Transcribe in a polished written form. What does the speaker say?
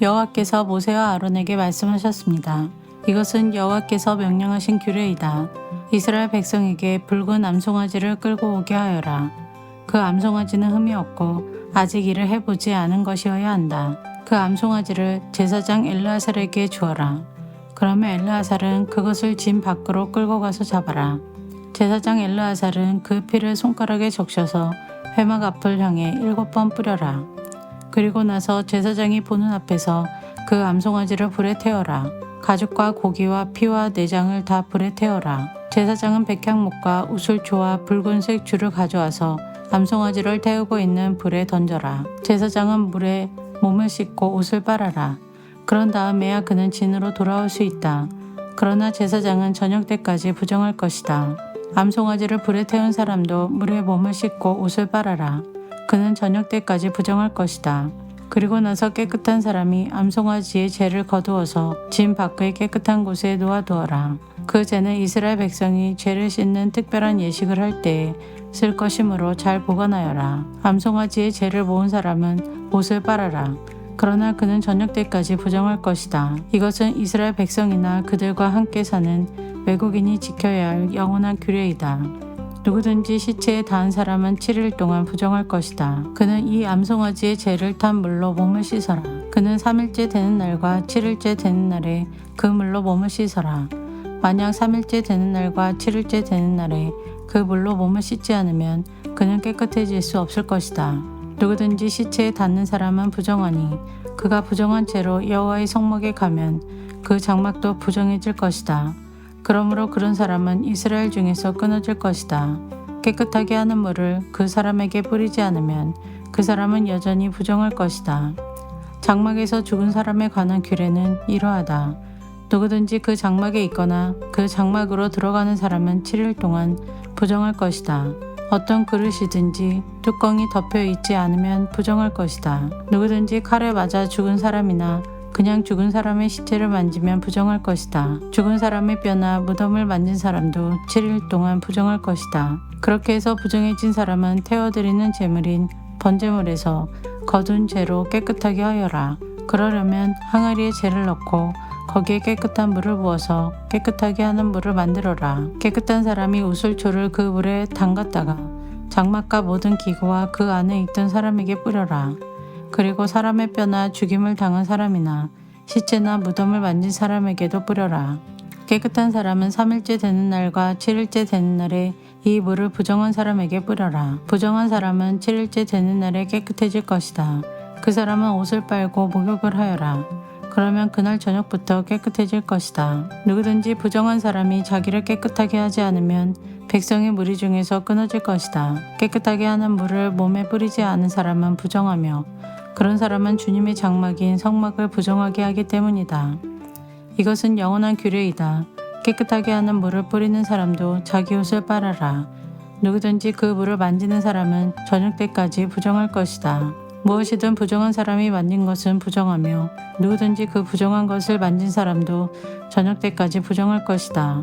여호와께서 모세와 아론에게 말씀하셨습니다. 이것은 여호와께서 명령하신 규례이다. 이스라엘 백성에게 붉은 암송아지를 끌고 오게 하여라. 그 암송아지는 흠이 없고 아직 일을 해보지 않은 것이어야 한다. 그 암송아지를 제사장 엘르아살에게 주어라. 그러면 엘르아살은 그것을 진 밖으로 끌고 가서 잡아라. 제사장 엘르아살은 그 피를 손가락에 적셔서 회막 앞을 향해 7번 뿌려라. 그리고 나서 제사장이 보는 앞에서 그 암송아지를 불에 태워라. 가죽과 고기와 피와 내장을 다 불에 태워라. 제사장은 백향목과 우슬초와 붉은색 줄을 가져와서 암송아지를 태우고 있는 불에 던져라. 제사장은 물에 몸을 씻고 옷을 빨아라. 그런 다음에야 그는 진으로 돌아올 수 있다. 그러나 제사장은 저녁 때까지 부정할 것이다. 암송아지를 불에 태운 사람도 물에 몸을 씻고 옷을 빨아라. 그는 저녁 때까지 부정할 것이다. 그리고 나서 깨끗한 사람이 암송아지의 죄를 거두어서 진 밖의 깨끗한 곳에 놓아두어라. 그 죄는 이스라엘 백성이 죄를 씻는 특별한 예식을 할 때에 쓸 것이므로 잘 보관하여라. 암송아지의 죄를 모은 사람은 옷을 빨아라. 그러나 그는 저녁 때까지 부정할 것이다. 이것은 이스라엘 백성이나 그들과 함께 사는 외국인이 지켜야 할 영원한 규례이다. 누구든지 시체에 닿은 사람은 7일 동안 부정할 것이다. 그는 이 암송아지의 죄를 탄 물로 몸을 씻어라. 그는 3일째 되는 날과 7일째 되는 날에 그 물로 몸을 씻어라. 만약 3일째 되는 날과 7일째 되는 날에 그 물로 몸을 씻지 않으면 그는 깨끗해질 수 없을 것이다. 누구든지 시체에 닿는 사람은 부정하니 그가 부정한 채로 여호와의 성막에 가면 그 장막도 부정해질 것이다. 그러므로 그런 사람은 이스라엘 중에서 끊어질 것이다. 깨끗하게 하는 물을 그 사람에게 뿌리지 않으면 그 사람은 여전히 부정할 것이다. 장막에서 죽은 사람에 관한 규례는 이러하다. 누구든지 그 장막에 있거나 그 장막으로 들어가는 사람은 7일 동안 부정할 것이다. 어떤 그릇이든지 뚜껑이 덮여 있지 않으면 부정할 것이다. 누구든지 칼에 맞아 죽은 사람이나 그냥 죽은 사람의 시체를 만지면 부정할 것이다. 죽은 사람의 뼈나 무덤을 만진 사람도 7일 동안 부정할 것이다. 그렇게 해서 부정해진 사람은 태워드리는 제물인 번제물에서 거둔 재로 깨끗하게 하여라. 그러려면 항아리에 재를 넣고 거기에 깨끗한 물을 부어서 깨끗하게 하는 물을 만들어라. 깨끗한 사람이 우슬초를 그 물에 담갔다가 장막과 모든 기구와 그 안에 있던 사람에게 뿌려라. 그리고 사람의 뼈나 죽임을 당한 사람이나 시체나 무덤을 만진 사람에게도 뿌려라. 깨끗한 사람은 3일째 되는 날과 7일째 되는 날에 이 물을 부정한 사람에게 뿌려라. 부정한 사람은 7일째 되는 날에 깨끗해질 것이다. 그 사람은 옷을 빨고 목욕을 하여라. 그러면 그날 저녁부터 깨끗해질 것이다. 누구든지 부정한 사람이 자기를 깨끗하게 하지 않으면 백성의 무리 중에서 끊어질 것이다. 깨끗하게 하는 물을 몸에 뿌리지 않은 사람은 부정하며 그런 사람은 주님의 장막인 성막을 부정하게 하기 때문이다. 이것은 영원한 규례이다. 깨끗하게 하는 물을 뿌리는 사람도 자기 옷을 빨아라. 누구든지 그 물을 만지는 사람은 저녁 때까지 부정할 것이다. 무엇이든 부정한 사람이 만진 것은 부정하며 누구든지 그 부정한 것을 만진 사람도 저녁 때까지 부정할 것이다.